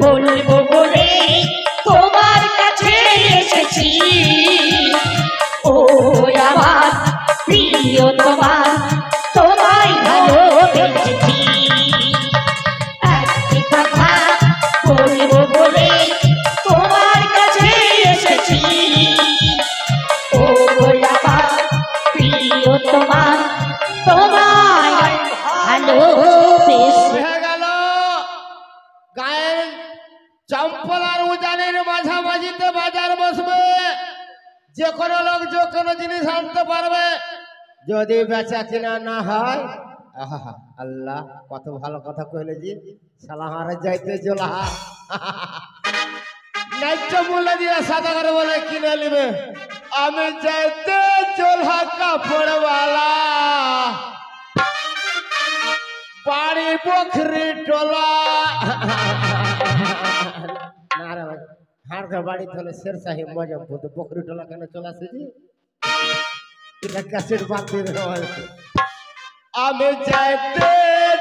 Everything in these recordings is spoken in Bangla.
বলবো বলে তোমার কাছে এসেছি ও আমার প্রিয় তোমার তোমায় ভালোবেসেছি একটি কথা বলবো বলে তোমার কাছে এসেছি ও আমার প্রিয় তোমার তোমায় ভালোবেসেছি। হয়ে গেল গায়ের চম্পলার উজানের মাঝামাঝিতে বাজার বসবে, যে কোনো লোক যে কোনো জিনিস আনতে পারবে। যদি বেচা কিনা না হয়, আহা আল্লাহ কত ভালো কথা কইলে জি, সালাহারে যাইতে জোলা ন্যায্য মূল্য দিয়ে সাদা করে বলে কিনে নিবে। আমি যাইতে জোলা কাপড়ওয়ালা বাড়ি বখরি টোলা না রে ভাই, হাড়কা বাড়ি চলে শের সাহেব মজমপুর, বকরি টোলা কেন চলে আসেছি? এটা ক্যাসেট বাদ দিয়ে দেওয়া হয়েছে। আমি যাইতে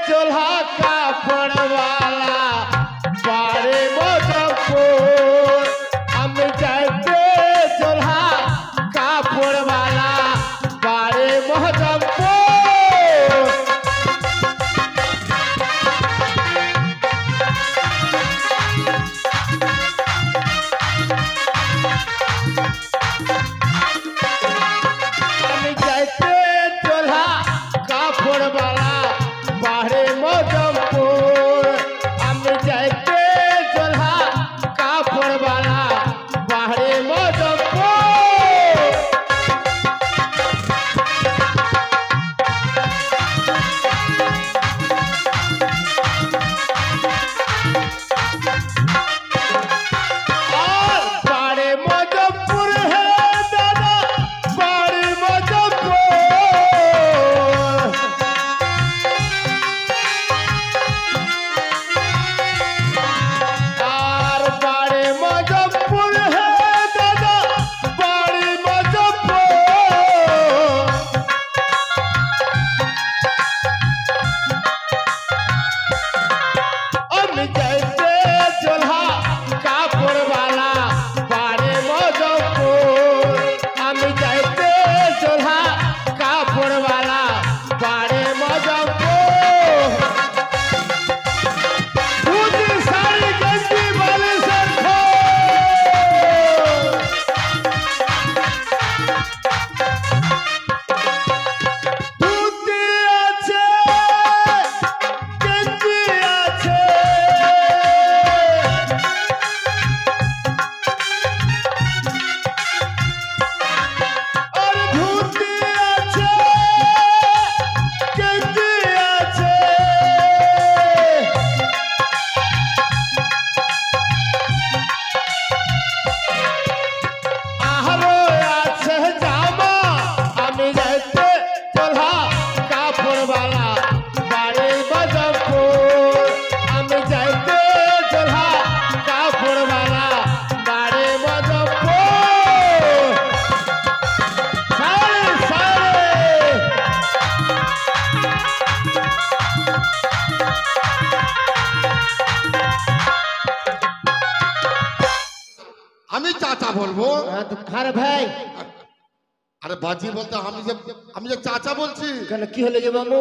চোলা কাপড়ওয়ালা বাড়ি মজমপুর, আমি যাইতে চোলা কাপড়ওয়ালা বাড়ি মজমপুর। আমি চাচা বলবো? আরে ভাই, আরে বাজি বলতে আমি যে চাচা বলছি। কেন কি হলে যে বাবু?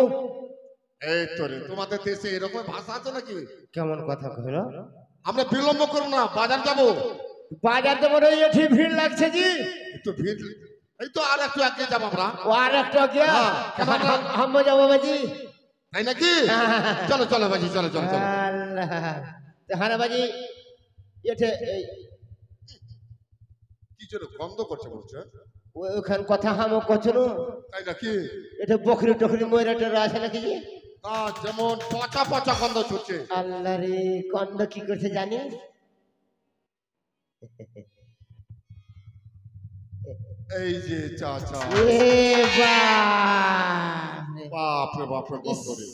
এই তো রে, তোমাদের দেশে এরকম ভাষা আছে নাকি? কেমন কথা কইলো? আমরা বিলম্ব করব না, বাজার যাব। বাজার যাবো রে, এଠି ভিড় লাগছে জি। একটু ভিড়, এই তো আর একটু আগে যাব আমরা। ও আর একটু আগে হাম যাবো বাজি, তাই নাকি? চলো চলো বাজি, চলো চলো চলো। আল্লাহ হারে বাজি, এঠে কি জন্য গন্ধ করছে বলছে? ওখান কথা হামো কচনো, তাই নাকি? এটা বকরি টকরি ময়রা টরা আছে নাকি জি? যেমন পচা পচা গন্ধ ছুটছে। আল্লাহ রে, গন্ধ কি করছে জানিস? এই যে চাচা, বাপ রে বাপ রে, গন্ধ রে।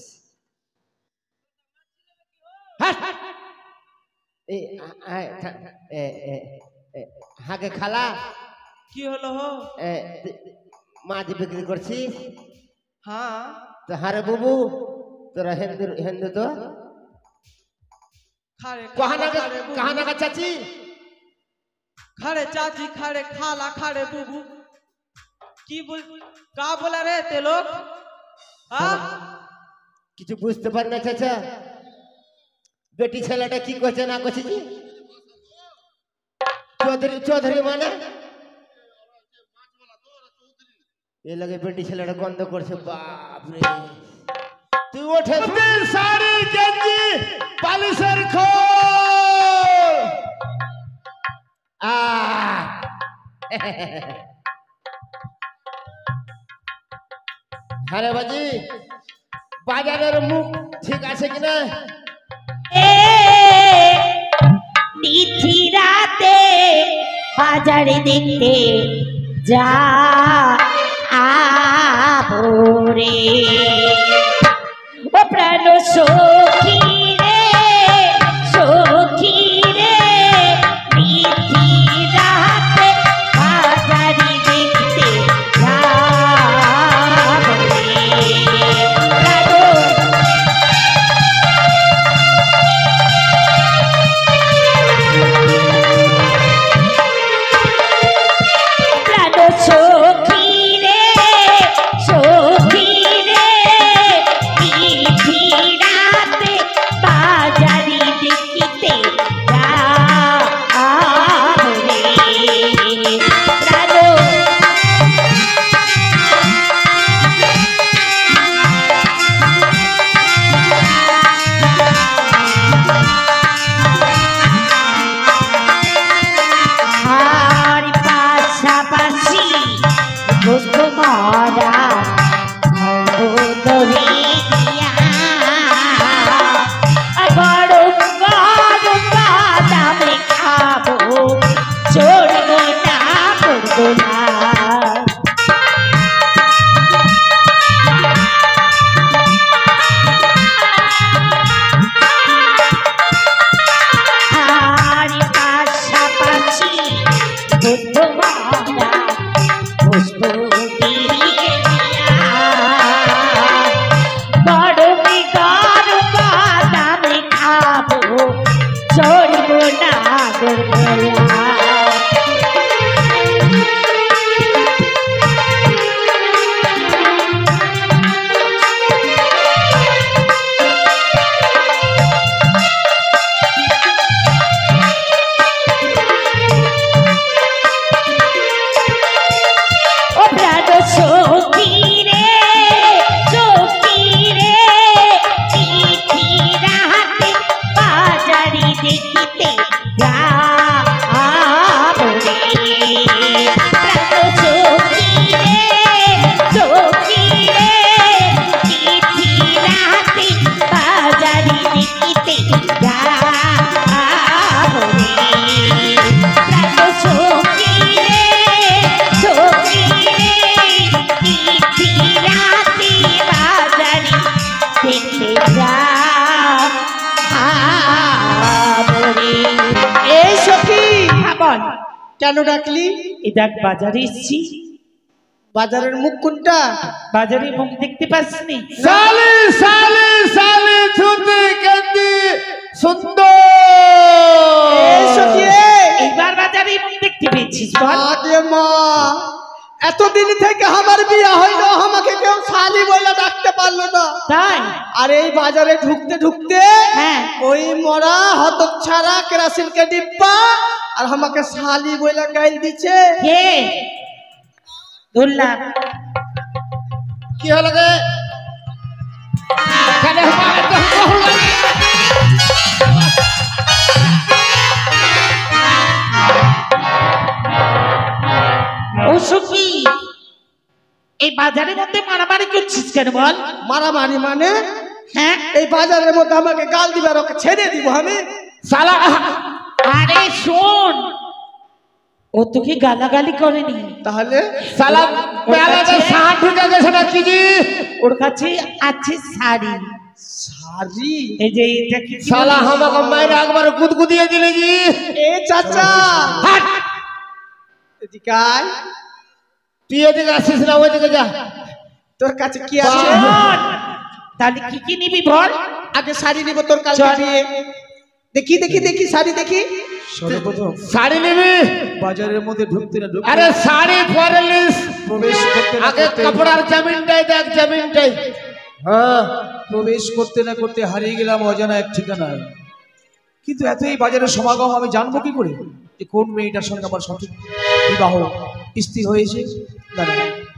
হাগে খালা কি হলো হো? মাছ বিক্রি করছিস? হ্যাঁ। তো হারে বাবু, তোরা হিন্দু হিন্দু তো खारे कहाँ का चाची खारे चाची खारे खाला खारे बुबू की बोल का बोला रे ते लोग हाँ কিছু বুঝতে পারি না চাচা বেটি ছেলেটা কি করছে না করছে জি চৌধুরী চৌধুরী মানে এ লাগে বেটি ছেলেটা গন্ধ করছে বাপ রে তুই ওঠে শাড়ি গেঞ্জি পালিশের খোল আরে বাজি বাজারের মুখ ঠিক আছে কিনা নিথি রাতে বাজারে দেখতে যা আবরে ও প্রাণ সখী রে নিথি রাতে বাজারে দেখতে যা কেন ডাকলি দেখ বাজারে এসছি বাজারের মুখ কোনটা বাজারে মুখ দেখতে পাসনি সালি সালি সালি ছুটি গেন্দি সুন্দর এইবার বাজারে মুখ দেখতে পেয়েছিস বল আগে মা এতদিন থেকে আমার বিয়ে হইলো আমাকে কেউ শালি বলে ডাকতে পারলো না তাই আর এই বাজারে ঢুকতে ঢুকতে হ্যাঁ ওই মরা হতচ্ছাড়া কেরাসিনকে ডিব্বা আর আমাকে শালি বলে গাইল দিচ্ছে কে ধরলাম কি হলো গে খালি হমারে তো হলো ও সখী এই বাজারের মধ্যে মারামারি করছিস কেন বল মারামারি মানে হ্যাঁ এই বাজারের মধ্যে আমাকে গাল দিবার ওকে ছেড়ে দিব আমি শালা আরে শোন ও তোকে গালাগালি করেনি তাহলে শালা পেয়ালাতে সাত ঢুকে গেছে না কি জি ওর কাছে আছে শাড়ি শাড়ি এই যে এটা কি শালা আমাকে মায়ের একবার গুদগুদিয়ে দিলে জি এ চাচা হাট এদিকে আয় তুই এদিকে আসিস না ওইদিকে যা তোর কাছে কি আছে তাহলে কি কি নিবি বল আগে শাড়ি নিব তোর কাছে চল। দিয়ে দেখি দেখি দেখি শাড়ি দেখি। সর্বপ্রথম শাড়ি নিবি? বাজারের মধ্যে ঢুকতে না ঢুকতে আরে শাড়ি পরে নিস, প্রবেশ করতে না আগে করতে কাপড়ার জমিনটাই দেখ, জমিনটাই। হ্যাঁ, প্রবেশ করতে না করতে হারিয়ে গেলাম অজানা এক ঠিকানায়। কিন্তু এত এই বাজারের সমাগম আমি জানবো কি করে যে কোন মেয়েটার সঙ্গে আমার সঠিক বিবাহ স্থির হয়েছে? না না,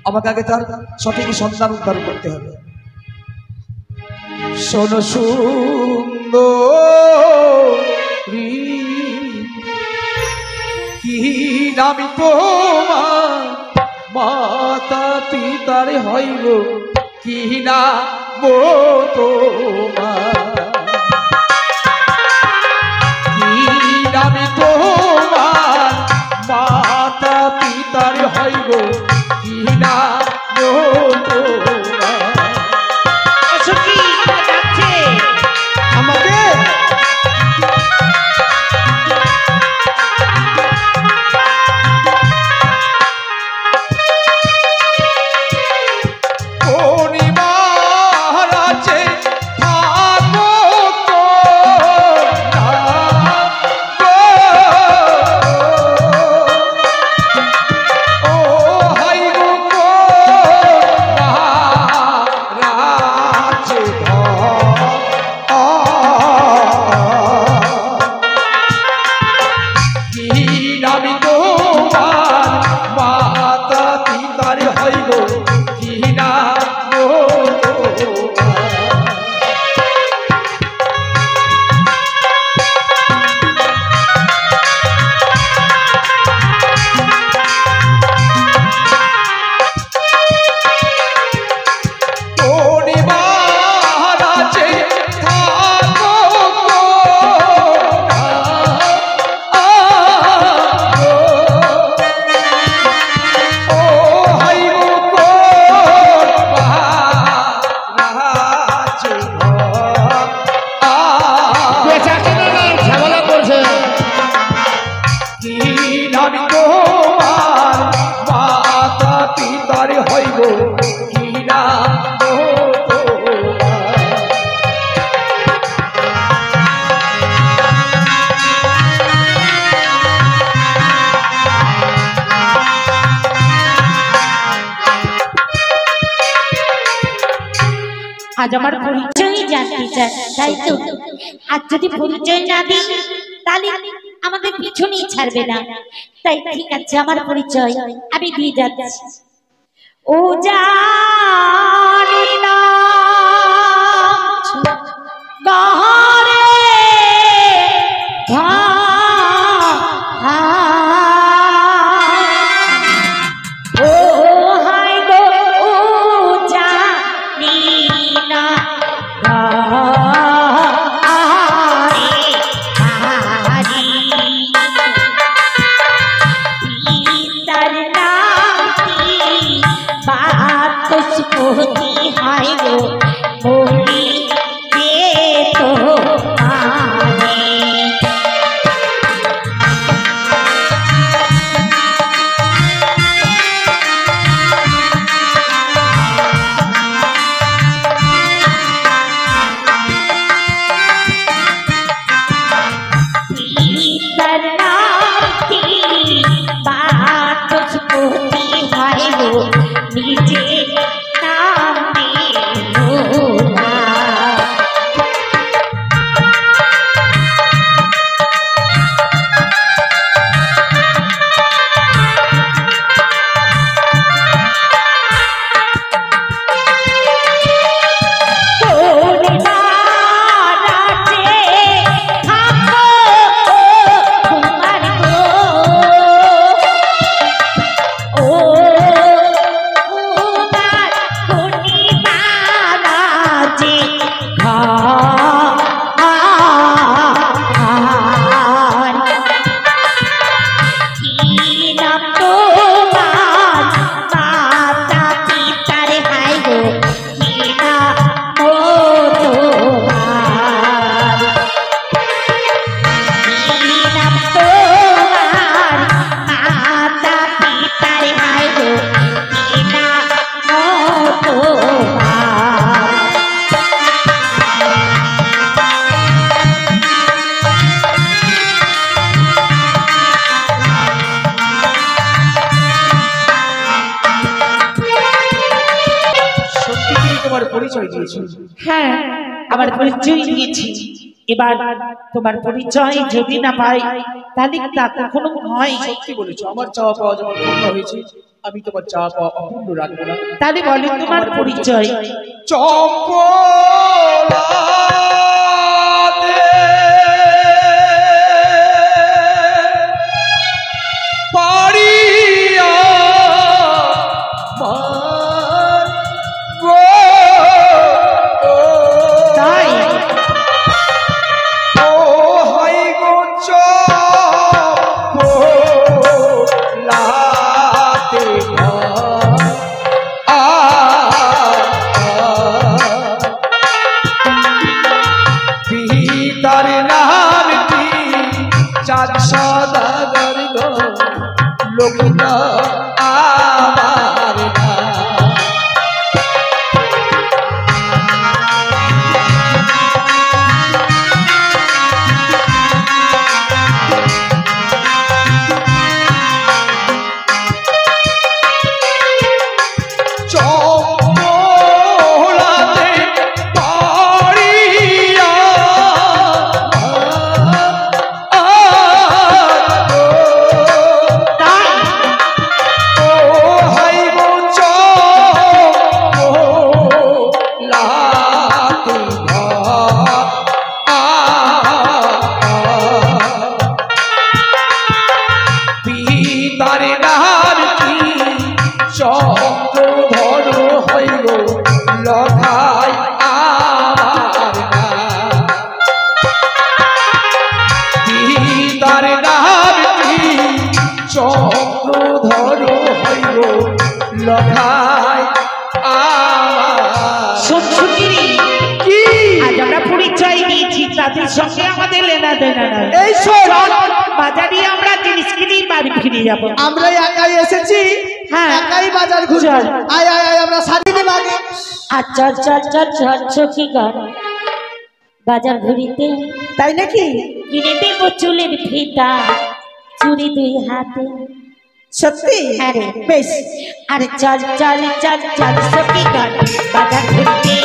আমাকে আগে তার সঠিক সন্তান উদ্ধার করতে হবে। শোনো সুন্দরী, কি নামি তোমার মাতা পিতার হইব, কি না তোমার, কি নামি তোমার মাতা পিতার হইব, কি না তোমার। অসুখী যাচ্ছে আমাকে পরিবার আছে থাকো তো না, ও হাই গো রাজে কি নামি তোমার মাতা পিতার হইব, কি না পরিবার আছে থাকো ও হাইব বেচা কিনে না ঝামেলা করছে। কি নামি তোমার মাতা পিতার হইব, কি না আজ আমার পরিচয় জানতে চাই, তাই তো? আজ যদি পরিচয় না দিই তাহলে আমাদের পিছনেই ছাড়বে না। তাই ঠিক আছে, আমার পরিচয় আমি দিয়ে যাচ্ছি। ও জানি না গহরে ও হাই গো, ও জানি না হাই গো বলি দে তো নিজে নাম ও দিয়েছি। হ্যাঁ আমার পরিচয় দিয়েছি, এবার তোমার পরিচয় যদি না পাই তাহলে তা কখনো হয়। সত্যি বলেছো, আমার চাওয়া পাওয়া যেমন পূর্ণ হয়েছে, আমি তোমার চাওয়া পাওয়া অপূর্ণ রাখবো না। তাহলে বলো তোমার পরিচয়। চম্পলাতে পারিয়া মান গো, তাই ও হাই গো চম্পলাতে পিতার নাম কি চাঁদ সদাগর গো, লোকিত আমার নাম। চম্পলাতে পারিয়া তাই ও হাই গো চম্পলাতে পিতার নাম কি চক্রধর হইল লখাই আমার নাম। পিতার নাম কি চক্রধর হইল লখাই আমার। সত্যিই কি আজ আমরা পরিচয় দিয়েছি, তাদের সঙ্গে আমাদের লেনা দেনা নাই। এই শোন, বাজারে আমরা জিনিস কিনে বাড়ি ফিরে যাবো। আমরা একাই এসেছি, হ্যাঁ। একাই বাজার ঘুরবো। চল। আয় আয় আয়, আমরা শাড়ি নেব আগে। আর চল চল চল চল সখী গান বাজার ঘুরিতে, তাই নাকি? কিনে দেবো চুলের ফিতা, চুড়ি 2 হাতে। সত্যি? আরে বেশ। আরে চল চল চল চল সখী গান বাজার ঘুরিতে,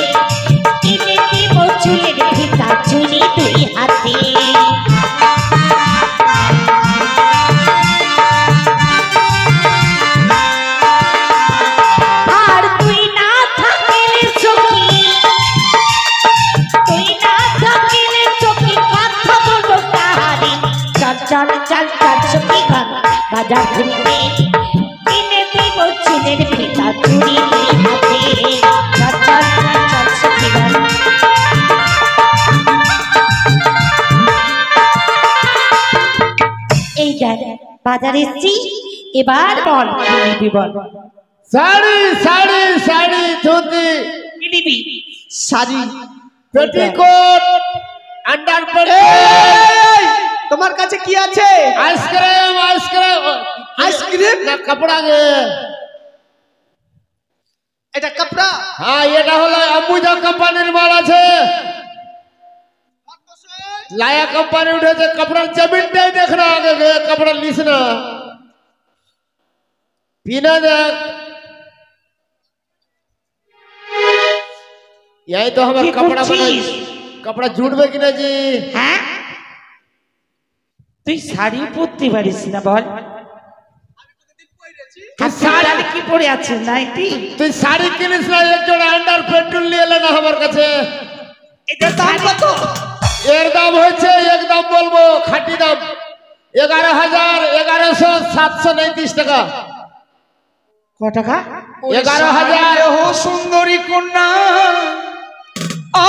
কিনে দেবো চুলের ফিতা, চুড়ি 2 হাতে। আর তুই না থাকিলে সখী, তুই না থাকিলে সখী কথা বলবো কাহারি। চল চল চল চল সখী গান বাজার ঘুরিতে, কিনে দেব চুলের ফিতা, চুড়ি 2 হাতে। চল চল চল চল সখী গান। এই দেখ বাজারে এসছি, এবার বল কি নিবি বল। শাড়ি শাড়ি শাড়ি, ধুতি, কি নিবি? শাড়ি। পেটিকোট, আন্ডারপ্যান্ট, এই, তোমার কাছে কি আছে? Ice cream ice cream ice cream? না কাপড় আগে। এটা কাপড়া? হ্যাঁ এটা হলো অম্বুজা কোম্পানির মাল আছে, लाया कंपनी उठे थे कपड़ा जमीन नहीं देखना आगे गए कपड़ा लिसना पीना देख यही तो हमारे कपड़ा बना कपड़ा जुड़बे कि ना जी। হ্যাঁ তুই শাড়ি পরতে পারিস না বল? আর শাড়ি কি পরে আছিস নাইটি? তুই শাড়ি কিনিস না এক জোড়া আন্ডার পেট্রোল নিয়ে এলে না আমার কাছে। এটা দাম কত? এর দাম হচ্ছে একদম বলবো খাঁটি দাম 11,000 11,739 টাকা। ক টাকা? 11,000। ও সুন্দরী কন্যা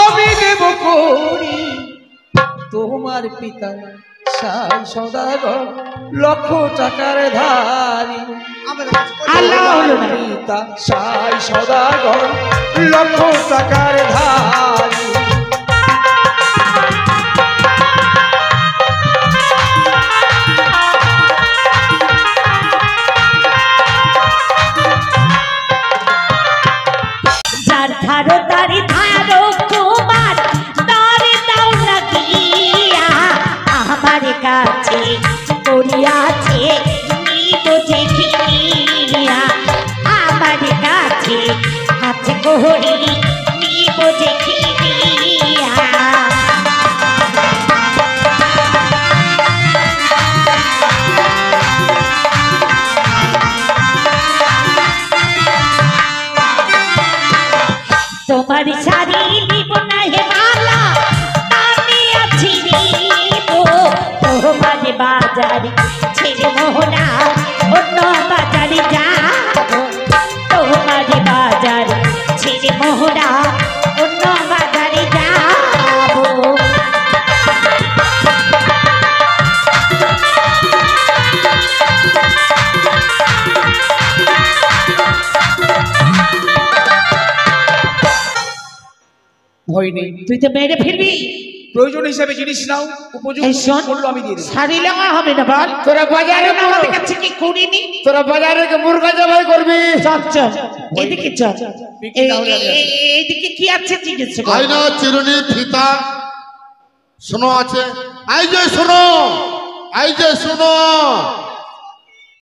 আমি দেব করি তোমার পিতা সাই সদাগর লক্ষ টাকার ধারী। আল্লাহ হলো না। পিতা সাই সদাগর লক্ষ টাকার ধারী। যার ধারো তারি ধারো তোমার তারে দাও লাগিয়া আমার কাছে পড়িয়াছে নিব দেখিয়া আমার কাছে হাতে করি নিব বোঝে কি দিয়া তোমার শাড়ি দিব না হে মালা আমি আছি দিব তোমার বাজার ছেড়ে মোহনা অন্য বাজারে যাব তোমার বাজার ছেড়ে মোহনা অন্য বাজারে যাব ভয় নেই, তুই তো মেরে ফেলবি প্রয়োজন হিসাবে জিনিস নাও, এই উপযুক্ত শোন, মূল্য আমি দিয়ে দেবো। শাড়ি লাগা হবে না বল তোরা বাজারে আমাদের কাছে কি করিনি তোরা বাজারে মুরগা জবাই করবি। চল চল এদিকে চল বিক্রি তাহলে আমি আসি। এইদিকে কি আছে জিজ্ঞেস কর আয়না চিরুনি ফিতা শোনো আছে, এই যে শোনো, এই যে শোনো,